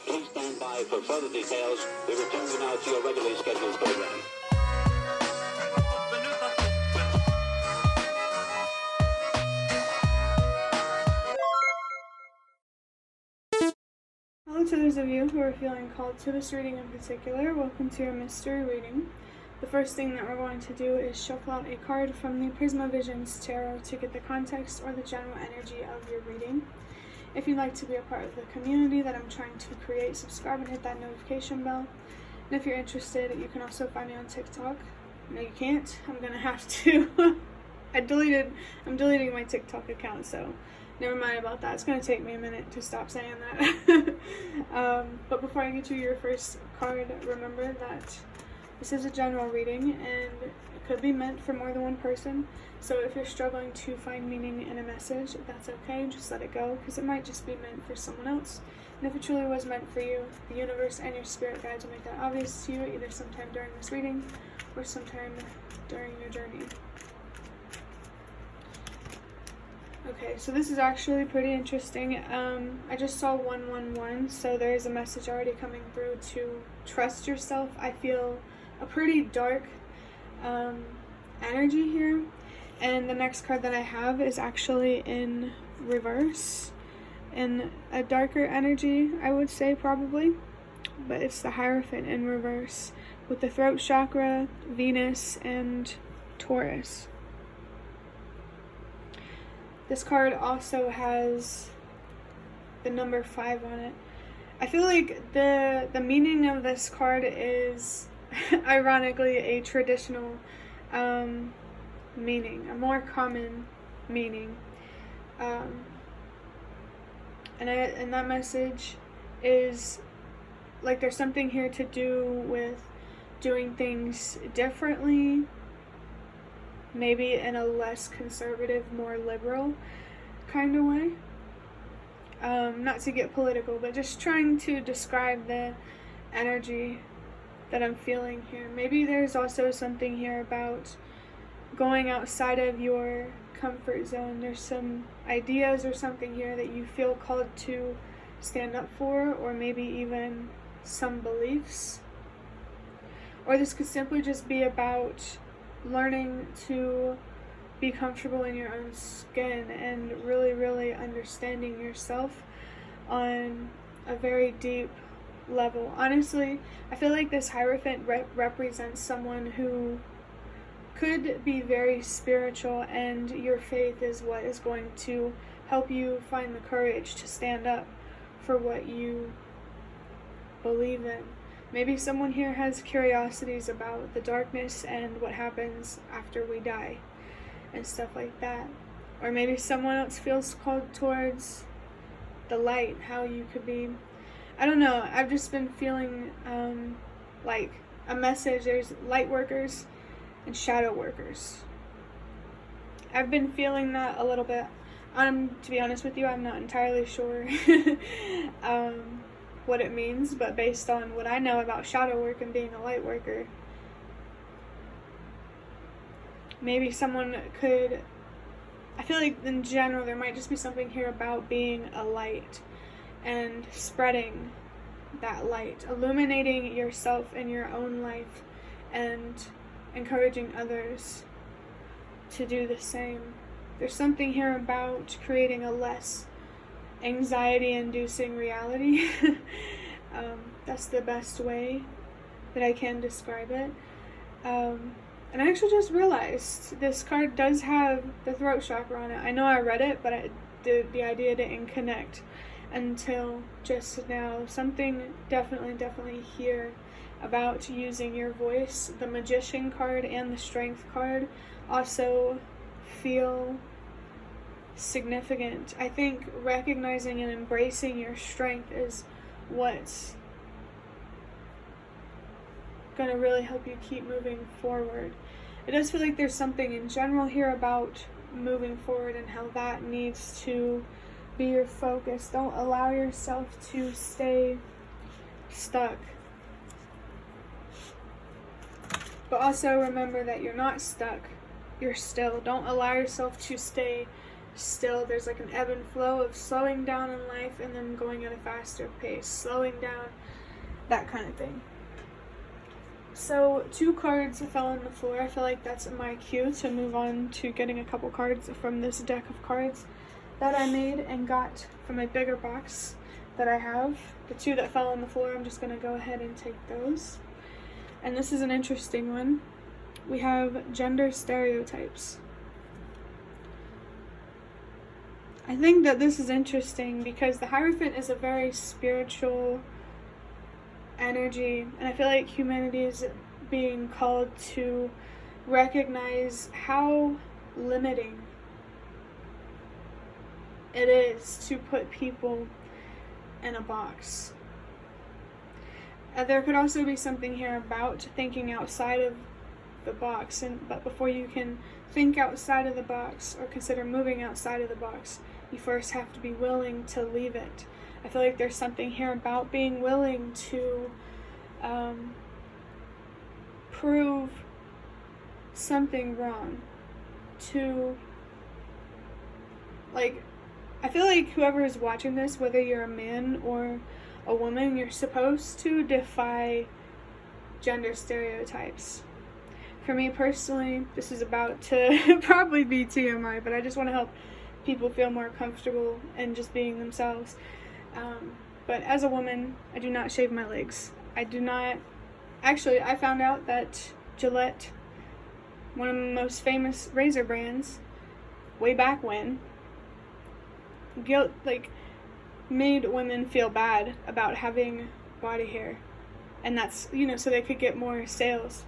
Please stand by for further details. We return you now to your regularly scheduled program. Hello to those of you who are feeling called to this reading in particular. Welcome to your mystery reading. The first thing that we're going to do is shuffle out a card from the Prisma Visions Tarot to get the context or the general energy of your reading. If you'd like to be a part of the community that I'm trying to create, subscribe and hit that notification bell. And if you're interested, you can also find me on TikTok. No, you can't. I'm gonna have to. I'm deleting my TikTok account, so never mind about that. It's gonna take me a minute to stop saying that. But before I get to your first card, remember that this is a general reading and it could be meant for more than one person. So if you're struggling to find meaning in a message, that's okay. Just let it go, because it might just be meant for someone else. And if it truly was meant for you, the universe and your spirit guides will make that obvious to you, either sometime during this reading or sometime during your journey. Okay, so this is actually pretty interesting. I just saw 111, so there is a message already coming through to trust yourself. I feel a pretty dark energy here, and the next card that I have is actually in reverse, in a darker energy, I would say, probably, but it's the Hierophant in reverse with the throat chakra, Venus, and Taurus. This card also has the number 5 on it. I feel like the meaning of this card is ironically a traditional meaning, a more common meaning. And that message is like there's something here to do with doing things differently, maybe in a less conservative, more liberal kind of way. Not to get political, but just trying to describe the energy that I'm feeling here. Maybe there's also something here about going outside of your comfort zone. There's some ideas or something here that you feel called to stand up for, or maybe even some beliefs. Or this could simply just be about learning to be comfortable in your own skin and really, really understanding yourself on a very deep level. Honestly, I feel like this Hierophant represents someone who could be very spiritual, and your faith is what is going to help you find the courage to stand up for what you believe in. Maybe someone here has curiosities about the darkness and what happens after we die and stuff like that. Or maybe someone else feels called towards the light, how you could be, I don't know, I've just been feeling like a message. There's light workers and shadow workers. I've been feeling that a little bit. To be honest with you, I'm not entirely sure what it means, but based on what I know about shadow work and being a light worker, maybe someone could, I feel like in general there might just be something here about being a light and spreading that light, illuminating yourself in your own life and encouraging others to do the same. There's something here about creating a less anxiety-inducing reality. That's the best way that I can describe it. And I actually just realized this card does have the throat chakra on it. I know I read it, but the idea didn't connect until just now. Something definitely here about using your voice. The Magician card and the Strength card also feel significant. I think recognizing and embracing your strength is what's going to really help you keep moving forward. It does feel like there's something in general here about moving forward and how that needs to be your focus. Don't allow yourself to stay stuck. But also remember that you're not stuck. You're still. Don't allow yourself to stay still there's like an ebb and flow of slowing down in life and then going at a faster pace, slowing down, that kind of thing. So 2 cards fell on the floor. I feel like that's my cue to move on to getting a couple cards from this deck of cards that I made and got from a bigger box that I have. The 2 that fell on the floor, I'm just going to go ahead and take those. And this is an interesting one. We have gender stereotypes. I think that this is interesting because the Hierophant is a very spiritual energy, and I feel like humanity is being called to recognize how limiting it is to put people in a box. There could also be something here about thinking outside of the box, but before you can think outside of the box or consider moving outside of the box, you first have to be willing to leave it. I feel like there's something here about being willing to prove something wrong. I feel like whoever is watching this, whether you're a man or a woman, you're supposed to defy gender stereotypes. For me personally, this is about to probably be TMI, but I just want to help people feel more comfortable and just being themselves. But as a woman, I do not shave my legs. I found out that Gillette, one of the most famous razor brands, way back when, made women feel bad about having body hair. And that's, so they could get more sales.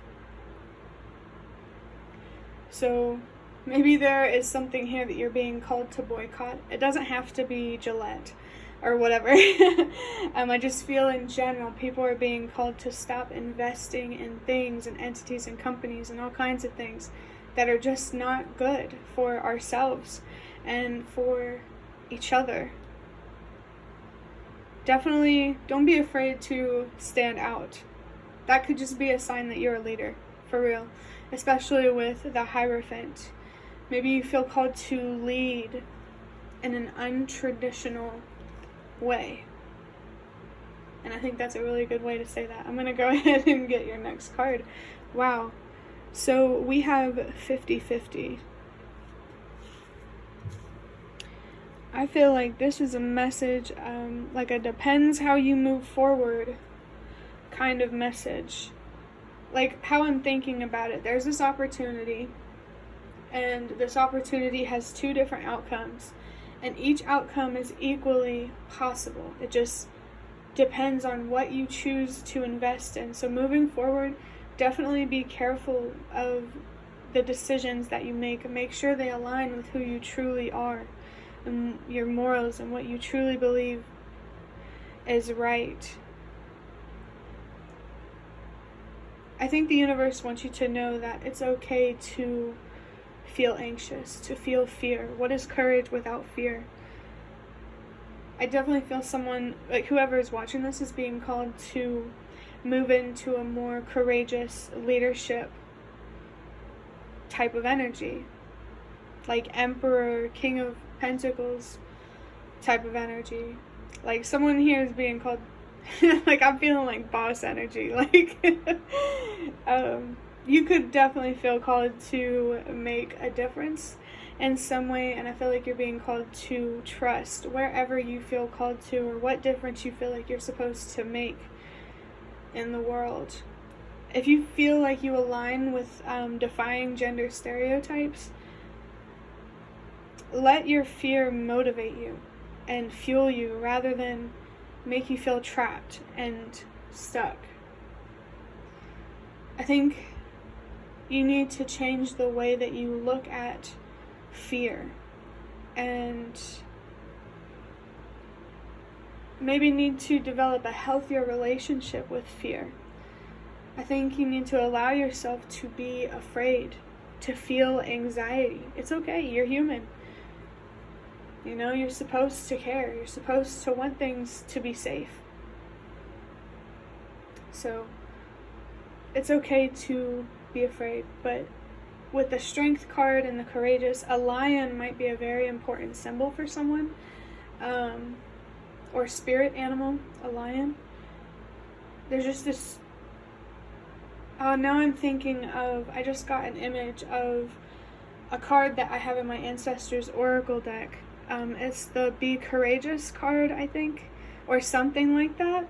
So maybe there is something here that you're being called to boycott. It doesn't have to be Gillette or whatever. I just feel in general people are being called to stop investing in things and entities and companies and all kinds of things that are just not good for ourselves and for each other. Definitely don't be afraid to stand out. That could just be a sign that you're a leader, for real. Especially with the Hierophant. Maybe you feel called to lead in an untraditional way. And I think that's a really good way to say that. I'm going to go ahead and get your next card. Wow. So we have 50-50. I feel like this is a message, like a depends how you move forward kind of message. Like how I'm thinking about it, there's this opportunity, and this opportunity has 2 different outcomes, and each outcome is equally possible. It just depends on what you choose to invest in. So moving forward, definitely be careful of the decisions that you make. Make sure they align with who you truly are and your morals and what you truly believe is right. I think the universe wants you to know that it's okay to feel anxious, to feel fear. What is courage without fear? I definitely feel someone, like whoever is watching this, is being called to move into a more courageous leadership type of energy. Like Emperor, King of Pentacles type of energy. Like someone here is being called like I'm feeling like boss energy. Like you could definitely feel called to make a difference in some way, and I feel like you're being called to trust wherever you feel called to, or what difference you feel like you're supposed to make in the world. If you feel like you align with defying gender stereotypes, let your fear motivate you and fuel you rather than make you feel trapped and stuck. I think you need to change the way that you look at fear, and maybe need to develop a healthier relationship with fear. I think you need to allow yourself to be afraid, to feel anxiety. It's okay, you're human. You're supposed to care. You're supposed to want things to be safe. So it's okay to be afraid, but with the strength card and the courageous, a lion might be a very important symbol for someone, or spirit animal, a lion. There's just this, now I'm thinking of, I just got an image of a card that I have in my Ancestors Oracle deck. It's the Be Courageous card, I think, or something like that.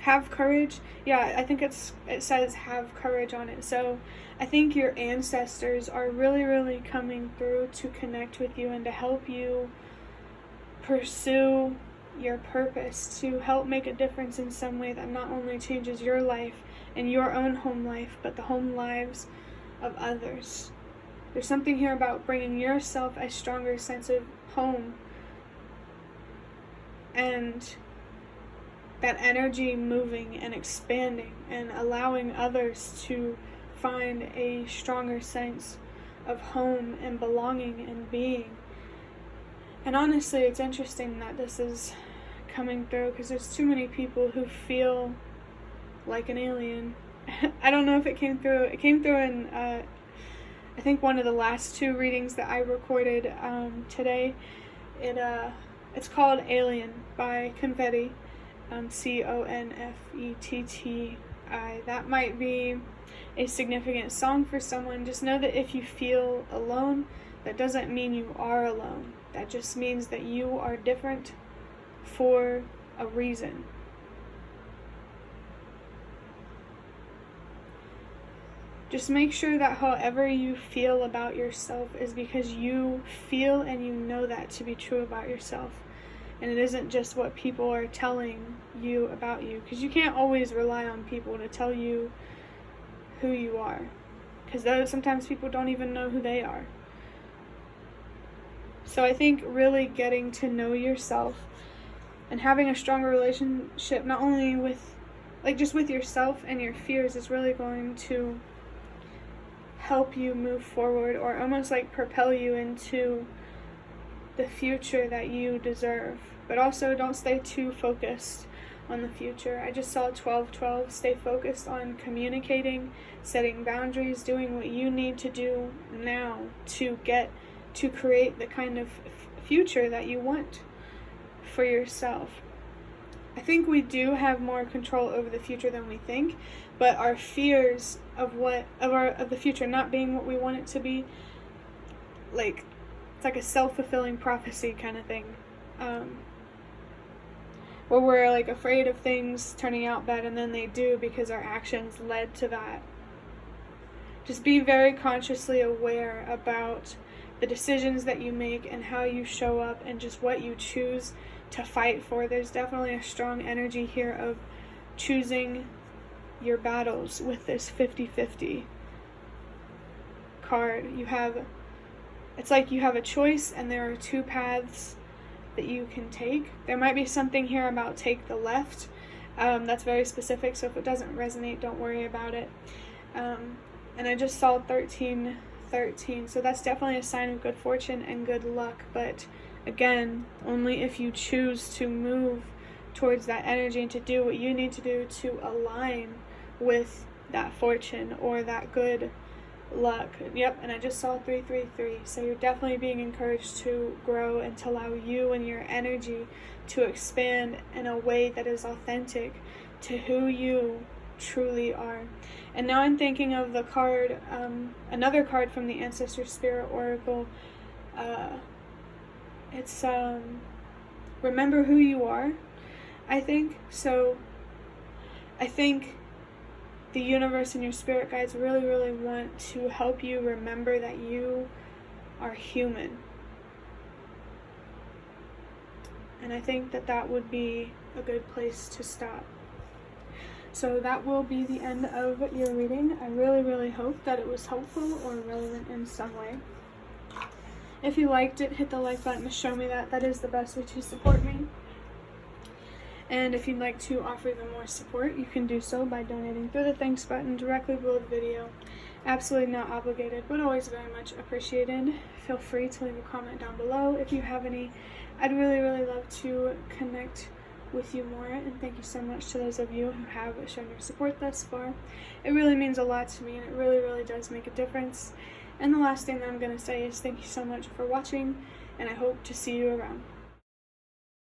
Have courage. Yeah, I think it says have courage on it. So I think your ancestors are really, really coming through to connect with you and to help you pursue your purpose, to help make a difference in some way that not only changes your life and your own home life, but the home lives of others. There's something here about bringing yourself a stronger sense of home, and that energy moving and expanding and allowing others to find a stronger sense of home and belonging and being. And honestly, it's interesting that this is coming through, because there's too many people who feel like an alien. I don't know if it came through. It came through in, I think, one of the last 2 readings that I recorded today. It's called Alien by Confetti. Confetti. That might be a significant song for someone. Just know that if you feel alone, that doesn't mean you are alone. That just means that you are different for a reason. Just make sure that however you feel about yourself is because you feel and you know that to be true about yourself. And it isn't just what people are telling you about you. Because you can't always rely on people to tell you who you are. Because sometimes people don't even know who they are. So I think really getting to know yourself and having a stronger relationship, not only with, just with yourself and your fears, is really going to help you move forward, or almost propel you into the future that you deserve. But also, don't stay too focused on the future. I just saw 12-12. Stay focused on communicating, setting boundaries, doing what you need to do now to create the kind of future that you want for yourself. I think we do have more control over the future than we think, but our fears of the future not being what we want it to be, it's like a self-fulfilling prophecy kind of thing, where we're afraid of things turning out bad, and then they do because our actions led to that. Just be very consciously aware about the decisions that you make and how you show up and just what you choose to fight for. There's definitely a strong energy here of choosing your battles with this 50-50 card. It's like you have a choice, and there are 2 paths that you can take. There might be something here about take the left. That's very specific, so if it doesn't resonate, don't worry about it. And I just saw 13-13, so that's definitely a sign of good fortune and good luck, but again, only if you choose to move towards that energy and to do what you need to do to align with that fortune or that good luck. Yep, and I just saw 3-3-3, so you're definitely being encouraged to grow and to allow you and your energy to expand in a way that is authentic to who you truly are. And now I'm thinking of the card, another card from the Ancestor Spirit Oracle. It's remember who you are, I think. So I think the universe and your spirit guides really, really want to help you remember that you are human. And I think that would be a good place to stop. So that will be the end of your reading. I really, really hope that it was helpful or relevant in some way. If you liked it, hit the like button to show me that. That is the best way to support me. And if you'd like to offer even more support, you can do so by donating through the thanks button directly below the video. Absolutely not obligated, but always very much appreciated. Feel free to leave a comment down below if you have any. I'd really, really love to connect with you more, and thank you so much to those of you who have shown your support thus far. It really means a lot to me, and it really, really does make a difference. And the last thing that I'm going to say is thank you so much for watching, and I hope to see you around.